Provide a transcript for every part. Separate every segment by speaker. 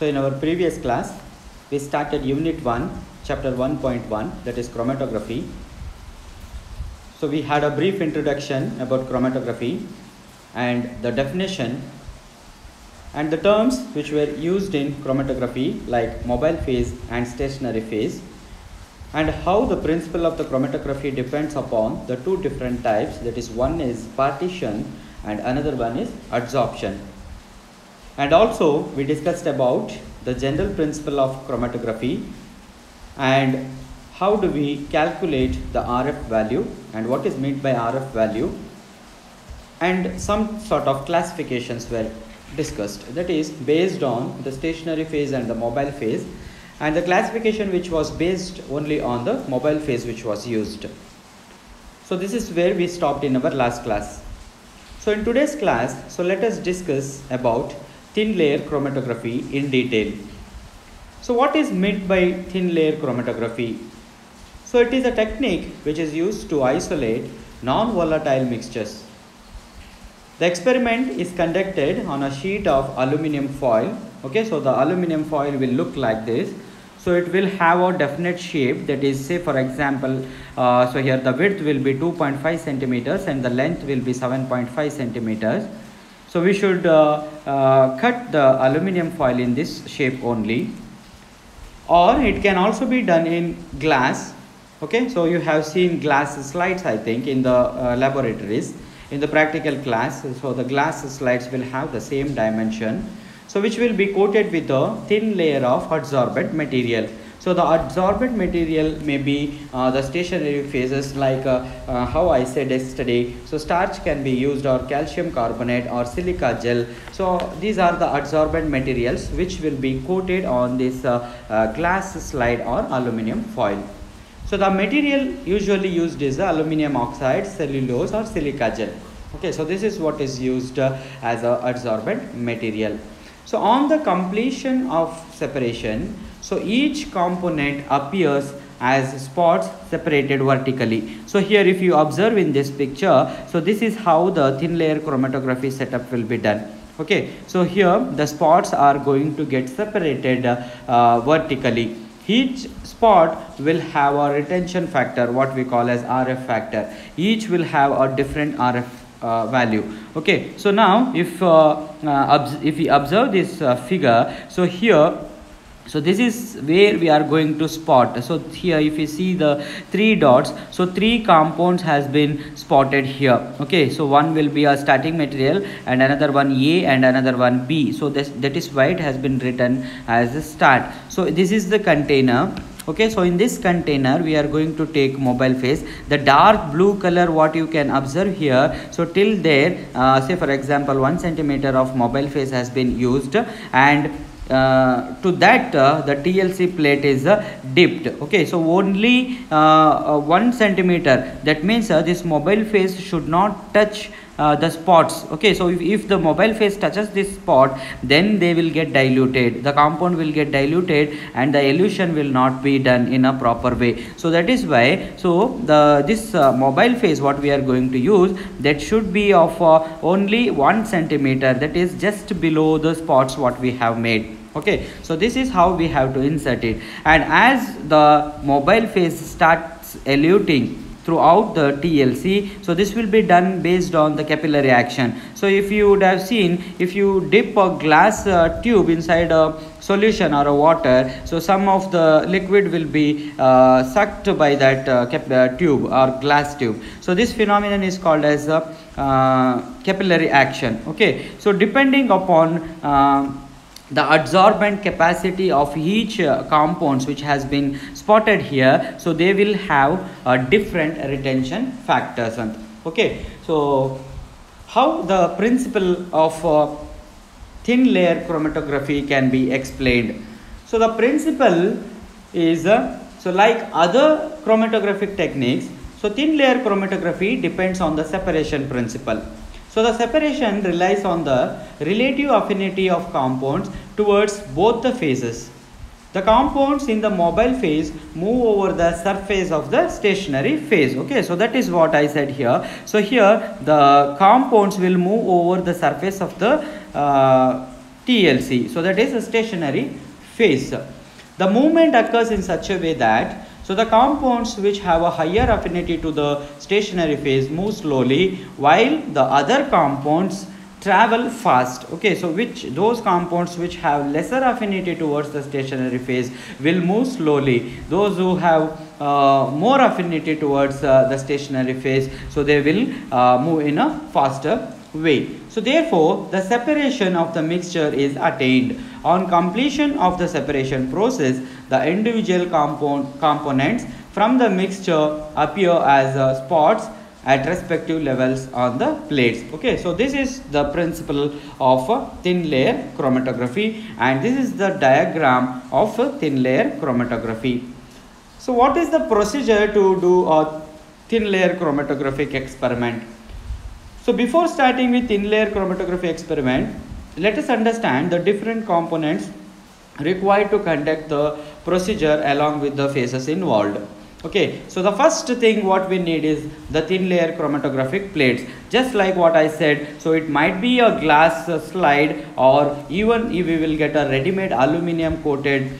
Speaker 1: So in our previous class, we started Unit 1, Chapter 1.1, that is chromatography. So we had a brief introduction about chromatography and the definition and the terms which were used in chromatography like mobile phase and stationary phase, and how the principle of the chromatography depends upon the two different types, that is, one is partition and another one is adsorption. And also we discussed about the general principle of chromatography and how do we calculate the RF value and what is meant by RF value, and some sort of classifications were discussed, that is based on the stationary phase and the mobile phase, and the classification which was based only on the mobile phase which was used. So this is where we stopped in our last class. So in today's class, so let us discuss about thin layer chromatography in detail. So what is meant by thin layer chromatography? So it is a technique which is used to isolate non-volatile mixtures. The experiment is conducted on a sheet of aluminum foil. Okay, so the aluminum foil will look like this. So it will have a definite shape, that is, say for example, so here the width will be 2.5 centimeters and the length will be 7.5 centimeters. So we should cut the aluminum foil in this shape only, or it can also be done in glass. Okay, so you have seen glass slides, I think, in the laboratories in the practical class. So the glass slides will have the same dimension, so which will be coated with a thin layer of adsorbent material. So the adsorbent material may be the stationary phases like how I said yesterday. So starch can be used, or calcium carbonate, or silica gel. So these are the adsorbent materials which will be coated on this glass slide or aluminum foil. So the material usually used is aluminum oxide, cellulose, or silica gel. Okay, so this is what is used as a adsorbent material. So on the completion of separation, so each component appears as spots separated vertically. So here if you observe in this picture, so this is how the thin layer chromatography setup will be done. Okay, so here the spots are going to get separated vertically. Each spot will have a retention factor, what we call as RF factor. Each will have a different RF value. Okay, so now if we observe this figure, so here, so this is where we are going to spot. So here if you see the three dots, so three compounds has been spotted here. Okay, so one will be a starting material and another one A and another one B. So that is why it has been written as a start. So this is the container. Okay, so in this container we are going to take mobile phase. The dark blue color what you can observe here, so till there say for example 1 centimeter of mobile phase has been used, and to that the TLC plate is dipped. Okay, so only 1 centimeter, that means this mobile phase should not touch the spots. Okay, so if the mobile phase touches this spot, then they will get diluted, the compound will get diluted, and the elution will not be done in a proper way. So that is why, so this mobile phase what we are going to use, that should be of only 1 centimeter, that is just below the spots what we have made. Okay, so this is how we have to insert it, and as the mobile phase starts eluting throughout the TLC, so this will be done based on the capillary action. So if you would have seen, if you dip a glass tube inside a solution or a water, so some of the liquid will be sucked by that tube or glass tube. So this phenomenon is called as capillary action. Okay, so depending upon the adsorbent capacity of each compounds which has been spotted here, so they will have different retention factors. Okay, so how the principle of thin layer chromatography can be explained? So the principle is so like other chromatographic techniques, so thin layer chromatography depends on the separation principle. So the separation relies on the relative affinity of compounds towards both the phases. The compounds in the mobile phase move over the surface of the stationary phase. Okay, so that is what I said here. So here the compounds will move over the surface of the TLC. So that is a stationary phase. The movement occurs in such a way that the compounds which have a higher affinity to the stationary phase move slowly, while the other compounds travel fast. Okay, so those compounds which have lesser affinity towards the stationary phase will move slowly. Those who have more affinity towards the stationary phase, so they will move in a faster way. So therefore the separation of the mixture is attained. On completion of the separation process, the individual components from the mixture appear as spots at respective levels on the plates. Okay, so this is the principle of thin layer chromatography, and this is the diagram of thin layer chromatography. So what is the procedure to do a thin layer chromatographic experiment? So before starting with thin layer chromatography experiment, let us understand the different components required to conduct the procedure along with the phases involved. Okay, so the first thing what we need is the thin layer chromatographic plates. Just like what I said, so it might be a glass slide, or even if we will get a ready-made aluminum coated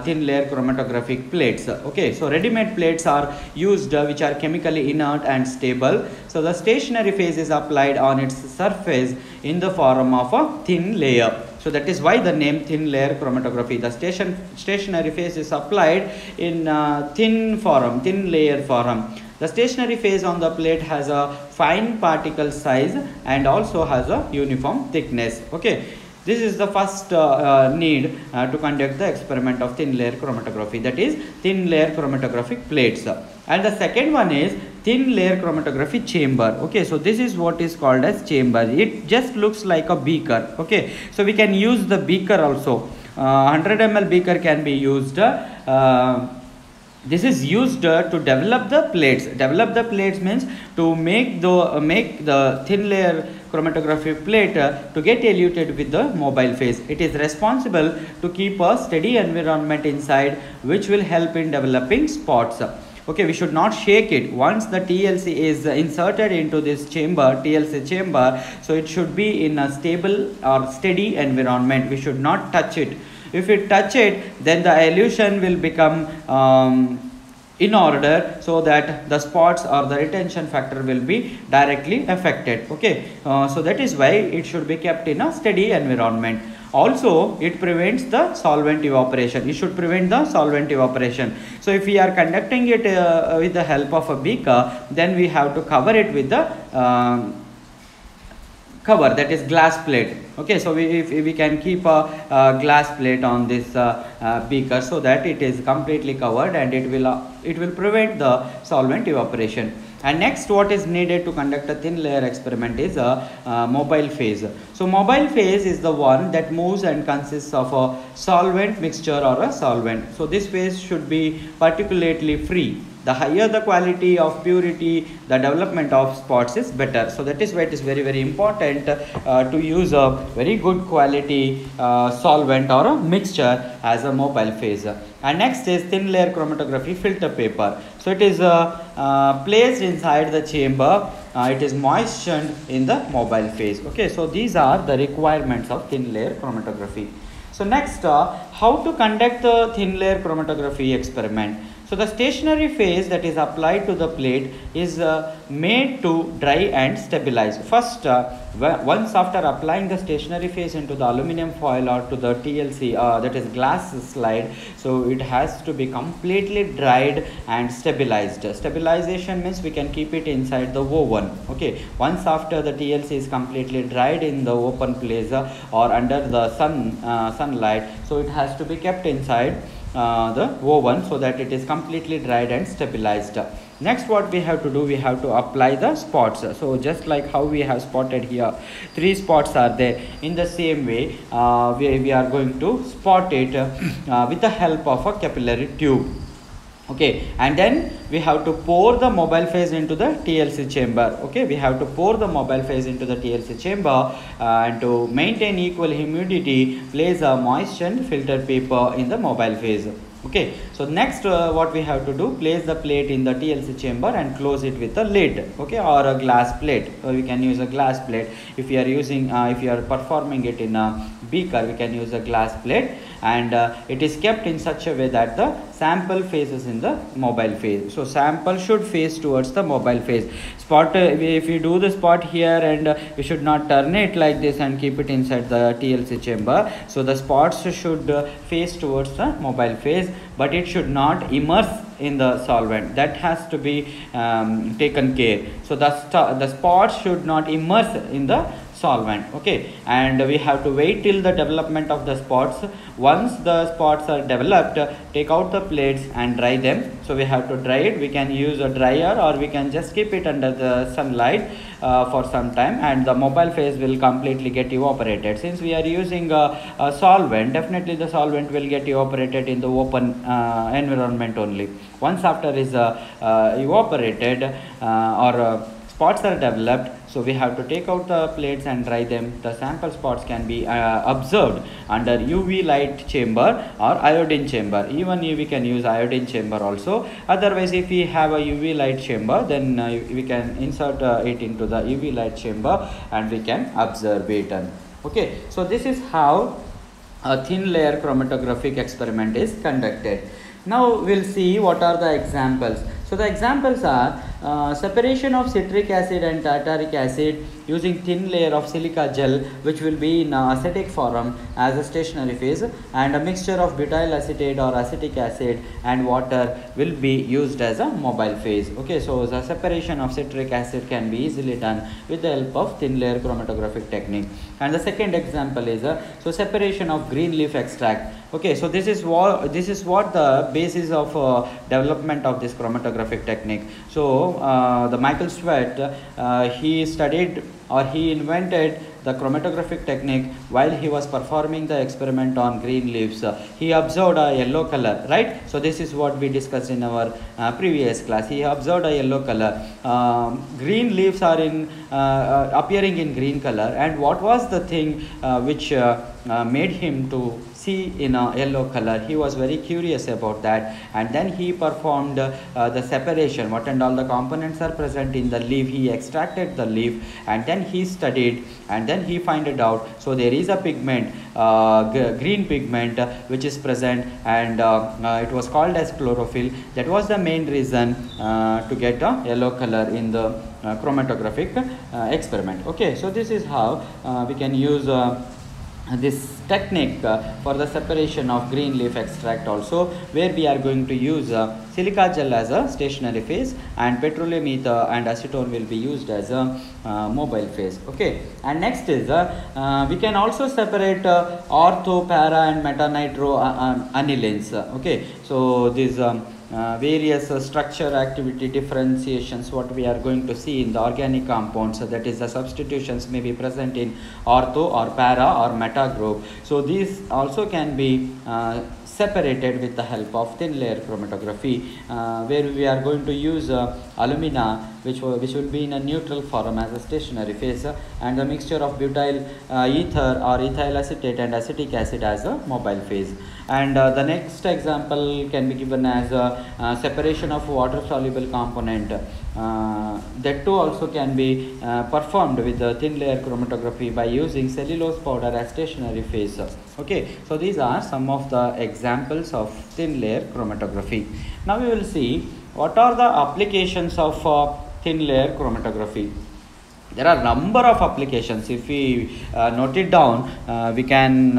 Speaker 1: thin layer chromatographic plates. Okay, so ready-made plates are used which are chemically inert and stable. So the stationary phase is applied on its surface in the form of a thin layer. So that is why the name thin layer chromatography. The stationary phase is applied in thin layer form. The stationary phase on the plate has a fine particle size and also has a uniform thickness. Okay, this is the first need to conduct the experiment of thin layer chromatography, that is thin layer chromatographic plates. And the second one is thin layer chromatography chamber. Okay, so this is what is called as chamber. It just looks like a beaker. Okay, so we can use the beaker also. 100 ml beaker can be used. This is used to develop the plates. Develop the plates means to make the thin layer chromatography plate to get eluted with the mobile phase. It is responsible to keep a steady environment inside, which will help in developing spots. Okay, we should not shake it. Once the TLC is inserted into this TLC chamber, so it should be in a stable or steady environment. We should not touch it. If we touch it, then the elution will become in order, so that the spots or the retention factor will be directly affected. Okay, so that is why it should be kept in a steady environment. Also, it prevents the solvent evaporation. It should prevent the solvent evaporation. So if we are conducting it with the help of a beaker, then we have to cover it with the cover, that is glass plate. Okay, so if we can keep a glass plate on this beaker, so that it is completely covered, and it will prevent the solvent evaporation. And next, what is needed to conduct a thin layer experiment is a mobile phase. So mobile phase is the one that moves and consists of a solvent mixture or a solvent. So this phase should be particularly free. The higher the quality of purity, the development of spots is better. So that is why it is very, very important to use a very good quality solvent or a mixture as a mobile phase. And next is thin layer chromatography filter paper. So it is placed inside the chamber. It is moistened in the mobile phase. Okay, so these are the requirements of thin layer chromatography. So next, how to conduct the thin layer chromatography experiment. So the stationary phase that is applied to the plate is made to dry and stabilize. First, once after applying the stationary phase into the aluminum foil or to the TLC, that is glass slide, so it has to be completely dried and stabilized. Stabilization means we can keep it inside the oven. Okay, once after the TLC is completely dried in the open place or under the sunlight, so it has to be kept inside the oven, so that it is completely dried and stabilized. Next, what we have to do, we have to apply the spots. So just like how we have spotted here, 3 spots are there. In the same way, we are going to spot it with the help of a capillary tube. Okay, and then we have to pour the mobile phase into the TLC chamber. Okay, we have to pour the mobile phase into the TLC chamber, and to maintain equal humidity, place a moistened filter paper in the mobile phase. Okay, so next what we have to do, place the plate in the TLC chamber and close it with a lid, okay, or a glass plate. We can use a glass plate. If you are using if you are performing it in a beaker, we can use a glass plate, and it is kept in such a way that the sample faces in the mobile phase. So sample should face towards the mobile phase. Spot, if you do the spot here, and we should not turn it like this and keep it inside the TLC chamber. So the spots should face towards the mobile phase, but it should not immerse in the solvent. That has to be taken care. So the spots should not immerse in the solvent, okay, and we have to wait till the development of the spots. Once the spots are developed, take out the plates and dry them. So we have to dry it. We can use a dryer, or we can just keep it under the sunlight for some time, and the mobile phase will completely get evaporated. Since we are using a solvent, definitely the solvent will get evaporated in the open environment only. Once after is evaporated or spots are developed, so we have to take out the plates and dry them. The sample spots can be observed under UV light chamber or iodine chamber. Even we can use iodine chamber also. Otherwise, if we have a UV light chamber, then we can insert it into the UV light chamber and we can observe it. Okay, so this is how a thin layer chromatographic experiment is conducted. Now we'll see what are the examples. So the examples are separation of citric acid and tartaric acid using thin layer of silica gel, which will be in acetic form as a stationary phase, and a mixture of butyl acetate or acetic acid and water will be used as a mobile phase. Okay, so the separation of citric acid can be easily done with the help of thin layer chromatographic technique. And the second example is so separation of green leaf extract. Okay, so this is what the basis of development of this chromatographic technique. So the Michael Sweat, he studied or he invented the chromatographic technique while he was performing the experiment on green leaves. He observed a yellow color, right? So this is what we discussed in our previous class. He observed a yellow color. Green leaves are in appearing in green color, and what was the thing which made him to see in a yellow color? He was very curious about that, and then he performed the separation, what and all the components are present in the leaf. He extracted the leaf and then he studied, and then he found it out. So there is a pigment, green pigment which is present, and it was called as chlorophyll. That was the main reason to get a yellow color in the chromatographic experiment. Okay, so this is how we can use this technique for the separation of green leaf extract also, where we are going to use silica gel as a stationary phase, and petroleum ether and acetone will be used as a mobile phase. Okay, and next is we can also separate ortho, para and metanitro anilines. Okay, so these various structure activity differentiations what we are going to see in the organic compounds, that is the substitutions may be present in ortho or para or meta group. So these also can be separated with the help of thin layer chromatography, where we are going to use alumina which will be in a neutral form as a stationary phase, and the mixture of butyl ether or ethyl acetate and acetic acid as a mobile phase. And the next example can be given as separation of water soluble component. That too also can be performed with the thin layer chromatography by using cellulose powder as stationary phase. Okay, so these are some of the examples of thin layer chromatography. Now we will see what are the applications of thin layer chromatography. There are number of applications. If we note it down, we can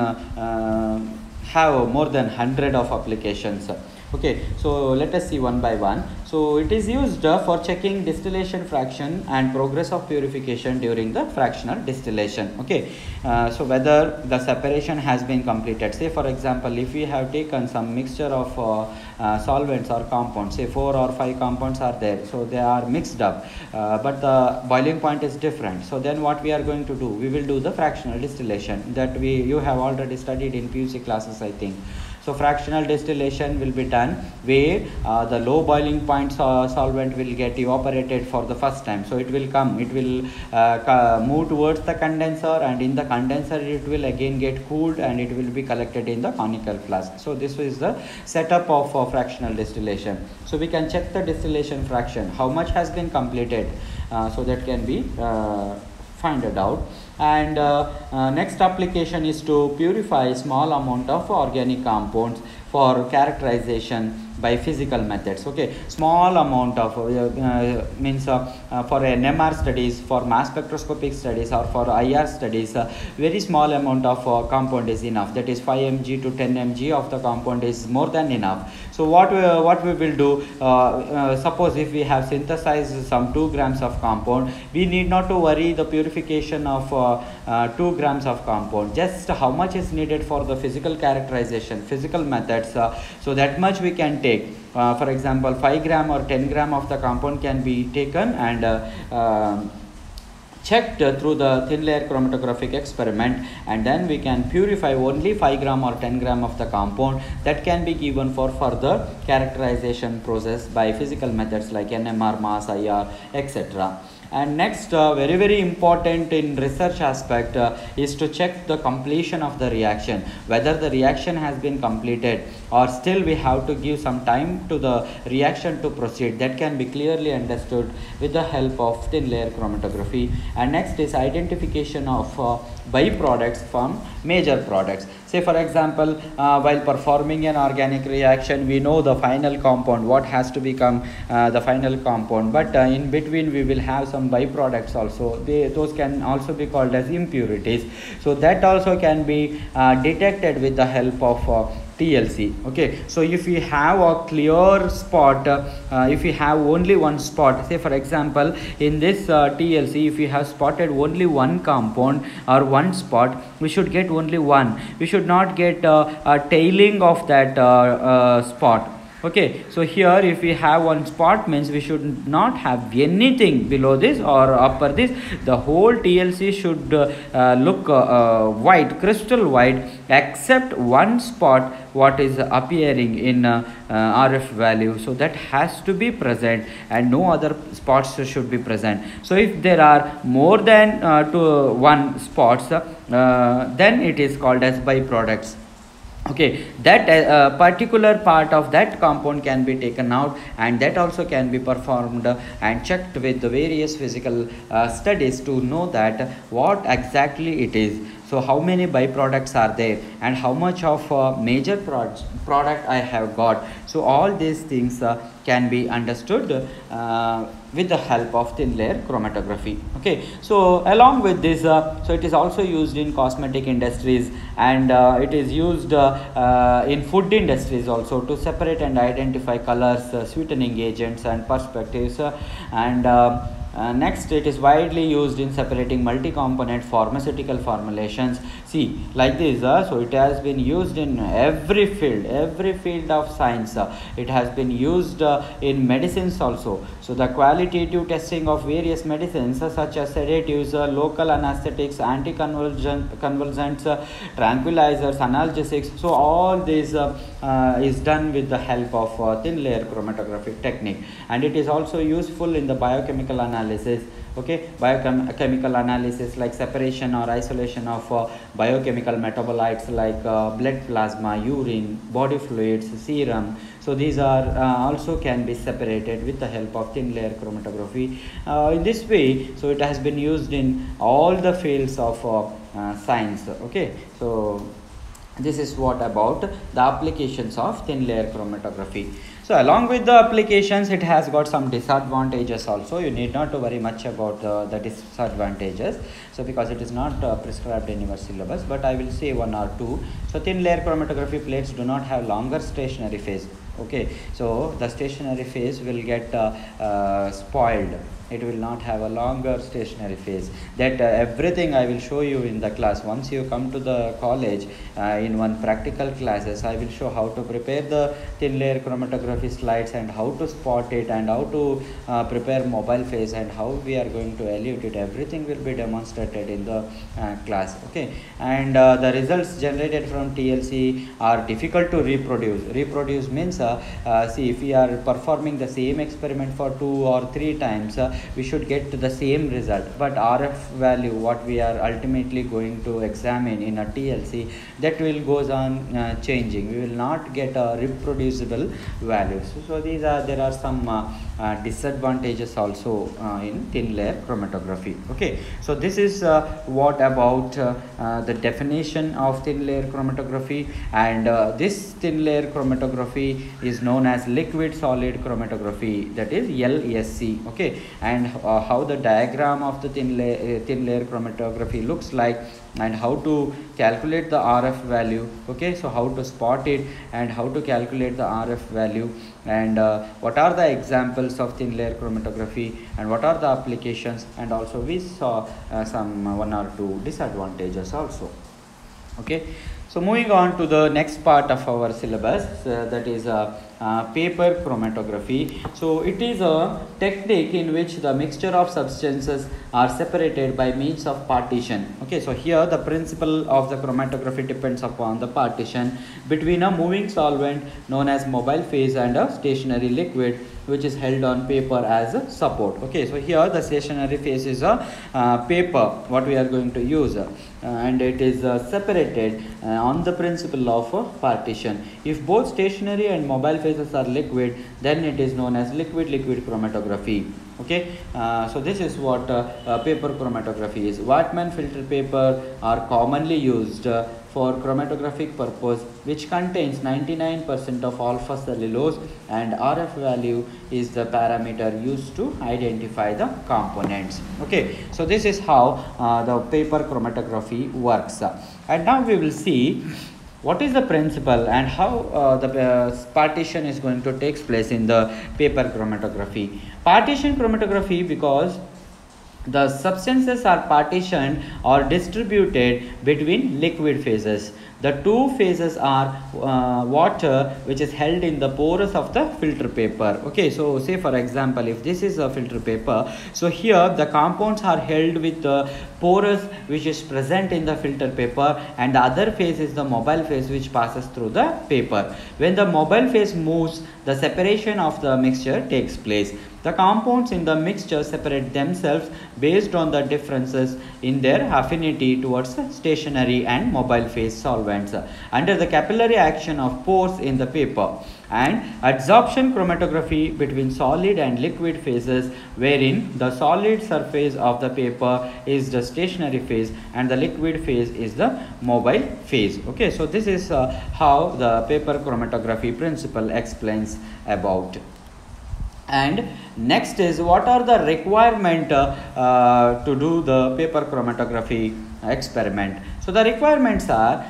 Speaker 1: have more than 100 of applications. Okay, so let us see one by one. So it is used for checking distillation fraction and progress of purification during the fractional distillation. Okay, so whether the separation has been completed. Say for example, if we have taken some mixture of solvents or compounds, say 4 or 5 compounds are there, so they are mixed up, but the boiling point is different. So then what we are going to do, we will do the fractional distillation that you have already studied in PUC classes, I think. So fractional distillation will be done where the low boiling point solvent will get evaporated for the first time. So it will move towards the condenser, and in the condenser it will again get cooled and it will be collected in the conical flask. So this is the setup of fractional distillation. So we can check the distillation fraction, how much has been completed, so that can be find it out. And next application is to purify small amount of organic compounds for characterization by physical methods. Okay, small amount of means for NMR studies, for mass spectroscopic studies, or for IR studies, very small amount of compound is enough. That is 5 mg to 10 mg of the compound is more than enough. So what we will do, suppose if we have synthesized some 2 grams of compound, we need not to worry the purification of 2 grams of compound. Just how much is needed for the physical characterization, physical methods, so that much we can take. For example, 5 gram or 10 gram of the compound can be taken and checked through the thin layer chromatographic experiment, and then we can purify only 5 gram or 10 gram of the compound. That can be given for further characterization process by physical methods like NMR, mass, IR, etc. And next, very important in research aspect is to check the completion of the reaction, whether the reaction has been completed or still we have to give some time to the reaction to proceed. That can be clearly understood with the help of thin layer chromatography. And next is identification of byproducts from major products. Say for example, while performing an organic reaction, we know the final compound, what has to become the final compound, but in between we will have some byproducts also. Those can also be called as impurities. So that also can be detected with the help of TLC. Okay, so if we have a clear spot, if we have only one spot, say for example in this TLC, if we have spotted only one compound or one spot, we should get only one. We should not get a tailing of that spot. Okay, so here if we have one spot, means we should not have anything below this or upper this. The whole TLC should look white, crystal white, except one spot what is appearing in RF value. So that has to be present and no other spots should be present. So if there are more than one spots, then it is called as byproducts. Okay, that particular part of that compound can be taken out, and that also can be performed and checked with the various physical studies to know that what exactly it is. So how many byproducts are there and how much of major product I have got. So all these things can be understood with the help of thin layer chromatography. Okay, so along with this, so it is also used in cosmetic industries, and it is used in food industries also to separate and identify colors, sweetening agents and perspectives, next, it is widely used in separating multi-component pharmaceutical formulations. See, like this, so it has been used in every field of science. It has been used in medicines also. So the qualitative testing of various medicines such as sedatives, local anesthetics, anticonvulsants, tranquilizers, analgesics. So all this is done with the help of thin layer chromatographic technique, and it is also useful in the biochemical analysis. Okay, biochemical analysis like separation or isolation of biochemical metabolites like blood plasma, urine, body fluids, serum. So these are also can be separated with the help of thin layer chromatography. In this way, so it has been used in all the fields of science. Okay, so this is what about the applications of thin layer chromatography. So along with the applications, it has got some disadvantages also. You need not to worry much about the disadvantages. So because it is not prescribed in your syllabus, but I will say one or two. So thin layer chromatography plates do not have longer stationary phase. Okay, so the stationary phase will get spoiled it will not have a longer stationary phase. That everything I will show you in the class. Once you come to the college, in one practical classes, I will show how to prepare the thin layer chromatography slides and how to spot it and how to prepare mobile phase and how we are going to elute it. Everything will be demonstrated in the class. Okay, and the results generated from TLC are difficult to reproduce. Reproduce means see, if we are performing the same experiment for 2 or 3 times, we should get to the same result. But RF value, what we are ultimately going to examine in a TLC, that will goes on changing. We will not get a reproducible values. So these are, there are some disadvantages also in thin layer chromatography. Okay, so this is what about the definition of thin layer chromatography. And this thin layer chromatography is known as liquid solid chromatography, that is LSC. Okay, and how the diagram of the thin layer chromatography looks like, and how to calculate the RF value. Okay, so how to spot it and how to calculate the RF value, and what are the examples of thin layer chromatography and what are the applications, and also we saw some 1 or 2 disadvantages also. Okay, so moving on to the next part of our syllabus, that is paper chromatography. So it is a technique in which the mixture of substances are separated by means of partition. Okay, so here the principle of the chromatography depends upon the partition between a moving solvent known as mobile phase and a stationary liquid which is held on paper as a support. Okay, so here the stationary phase is a paper what we are going to use, and it is separated on the principle of partition. If both stationary and mobile phases are liquid, then it is known as liquid-liquid chromatography. Okay, so this is what paper chromatography is. Whatman filter paper are commonly used for chromatographic purpose, which contains 99% of alpha cellulose, and RF value is the parameter used to identify the components. Okay, so this is how the paper chromatography works. And now we will see what is the principle and how the partition is going to take place in the paper chromatography. Partition chromatography, because the substances are partitioned or distributed between liquid phases. The two phases are water, which is held in the pores of the filter paper. Okay, so say for example, if this is a filter paper, so here the compounds are held with the porous which is present in the filter paper, and the other phase is the mobile phase which passes through the paper. When the mobile phase moves, the separation of the mixture takes place. The compounds in the mixture separate themselves based on the differences in their affinity towards stationary and mobile phase solvents under the capillary action of pores in the paper. And adsorption chromatography between solid and liquid phases, wherein the solid surface of the paper is the stationary phase and the liquid phase is the mobile phase. Okay, so this is how the paper chromatography principle explains about. And next is what are the requirement to do the paper chromatography experiment. So the requirements are,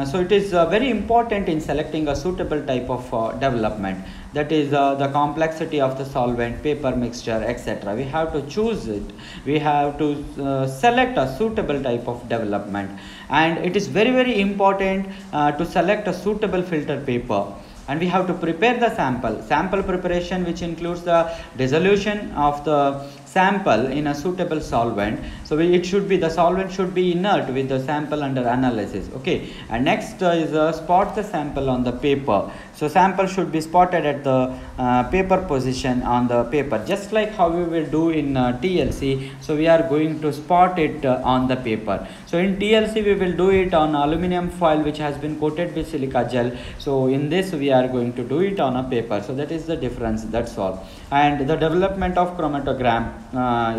Speaker 1: so it is very important in selecting a suitable type of development, that is the complexity of the solvent, paper mixture, etc. We have to choose it. We have to select a suitable type of development, and it is very important to select a suitable filter paper. And we have to prepare the sample preparation, which includes the dissolution of the sample in a suitable solvent. So it should be, the solvent should be inert with the sample under analysis. Okay, and next is spot the sample on the paper. So sample should be spotted at the paper position on the paper, just like how we will do in TLC. So we are going to spot it on the paper. So in TLC we will do it on aluminum foil which has been coated with silica gel. So in this we are going to do it on a paper. So that is the difference, that's all. And the development of chromatogram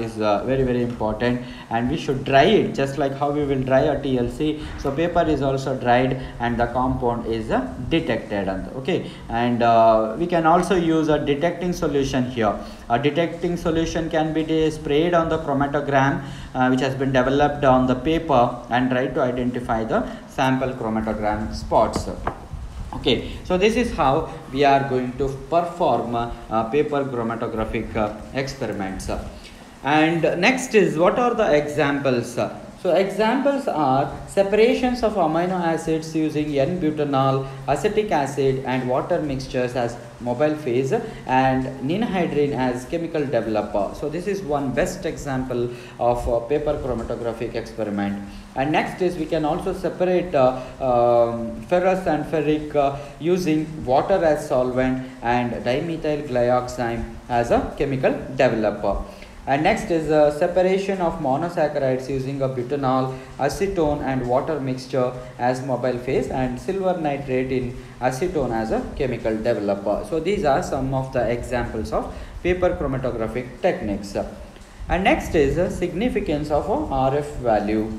Speaker 1: is very important, and we should dry it just like how we will dry a TLC. So paper is also dried and the compound is detected. Okay, and we can also use a detecting solution here. A detecting solution can be sprayed on the chromatogram which has been developed on the paper and try to identify the sample chromatogram spots. Okay, so this is how we are going to perform paper chromatographic experiments. And next is, what are the examples? So examples are separations of amino acids using N-butanol, acetic acid and water mixtures as mobile phase, and ninhydrin as chemical developer. So this is one best example of paper chromatographic experiment. And next is, we can also separate ferrous and ferric using water as solvent and dimethyl glyoxime as a chemical developer. And next is separation of monosaccharides using a butanol, acetone and water mixture as mobile phase, and silver nitrate in acetone as a chemical developer. So these are some of the examples of paper chromatographic techniques. And next is significance of a RF value.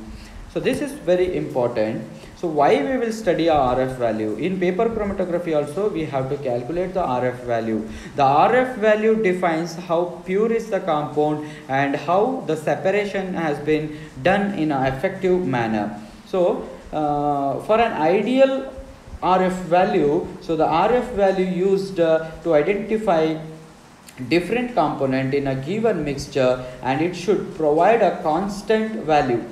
Speaker 1: So this is very important. So why we will study a RF value? In paper chromatography also we have to calculate the RF value. The RF value defines how pure is the compound and how the separation has been done in an effective manner. So for an ideal RF value, so the RF value used to identify different component in a given mixture, and it should provide a constant value.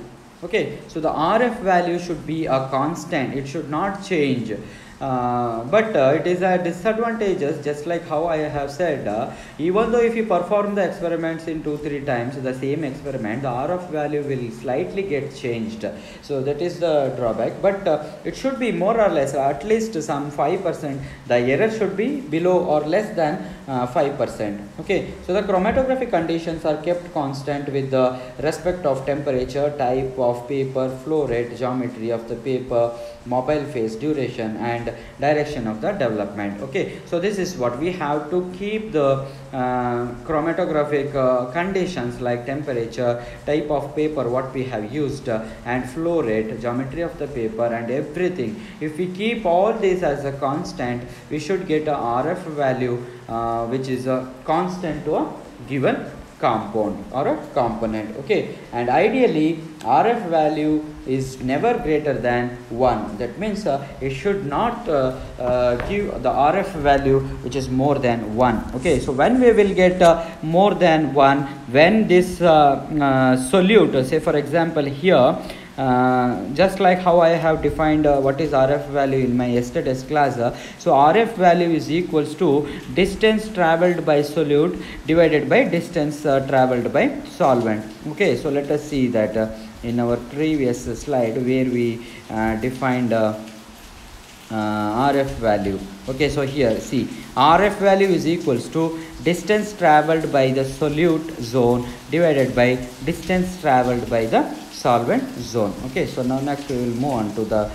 Speaker 1: Okay, so the RF value should be a constant, it should not change. But it is a disadvantages, just like how I have said, even though if you perform the experiments in 2-3 times the same experiment, the RF value will slightly get changed. So that is the drawback, but it should be more or less at least some 5%. The error should be below or less than 5%. Okay, so the chromatographic conditions are kept constant with the respect of temperature, type of paper, flow rate, geometry of the paper, mobile phase, duration and direction of the development. Okay, so this is what we have to keep the chromatographic conditions like temperature, type of paper what we have used, and flow rate, geometry of the paper and everything. If we keep all this as a constant, we should get a RF value which is a constant to a given compound or a component. Okay, and ideally RF value is never greater than 1. That means it should not give the RF value which is more than 1. Okay, so when we will get more than 1, when this solute, say for example here, just like how I have defined what is RF value in my yesterday's class. So RF value is equals to distance traveled by solute divided by distance traveled by solvent. Okay, so let us see that in our previous slide where we defined RF value. Okay, so here see, RF value is equals to distance traveled by the solute zone divided by distance traveled by the solvent zone. Okay, so now next we will move on to the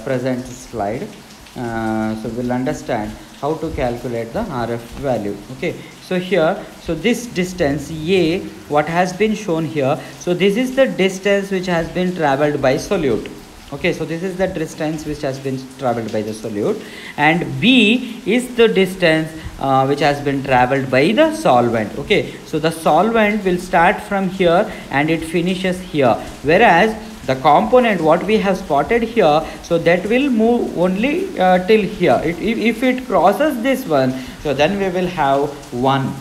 Speaker 1: present slide. So we'll understand how to calculate the RF value. Okay, so here, so this distance A, what has been shown here, so this is the distance which has been traveled by solute. Okay, so this is the distance which has been traveled by the solute, and B is the distance which has been traveled by the solvent. Okay, so the solvent will start from here and it finishes here, whereas the component what we have spotted here, so that will move only till here. If it crosses this one, so then we will have 1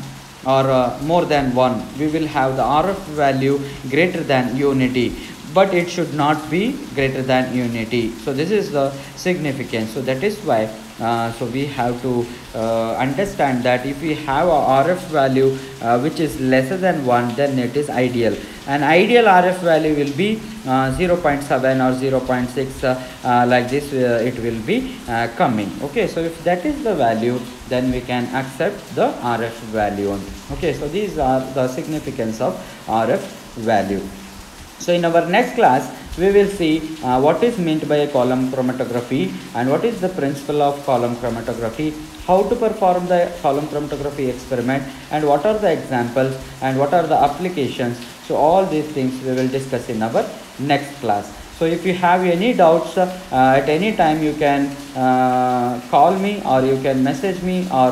Speaker 1: or more than 1. We will have the RF value greater than unity, but it should not be greater than unity. So this is the significance. So that is why so we have to understand that if we have a RF value which is lesser than 1, then it is ideal. An ideal RF value will be 0.7 or 0.6 like this it will be coming. Okay, so if that is the value, then we can accept the RF value. Okay, so these are the significance of RF value. So in our next class, we will see what is meant by a column chromatography and what is the principle of column chromatography, how to perform the column chromatography experiment, and what are the examples and what are the applications. So all these things we will discuss in our next class. So if you have any doubts at any time, you can call me or you can message me or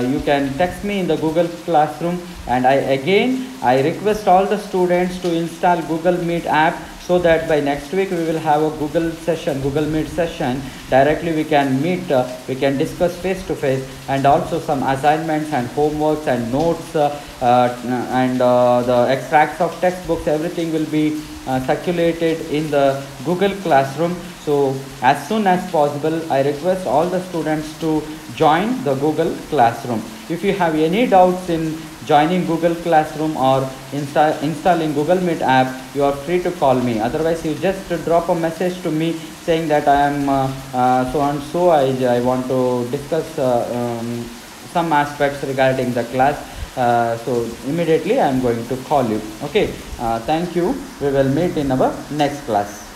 Speaker 1: you can text me in the Google Classroom. And I request all the students to install Google Meet app so that by next week we will have a Google Meet session. Directly we can meet, we can discuss face to face, and also some assignments and homeworks and notes and the extracts of textbooks, everything will be circulated in the Google Classroom. So as soon as possible, I request all the students to join the Google Classroom. If you have any doubts in joining Google Classroom or installing Google Meet app, you are free to call me. Otherwise, you just drop a message to me saying that I am so and so, I want to discuss some aspects regarding the class. So immediately I am going to call you. Okay, thank you. We will meet in our next class.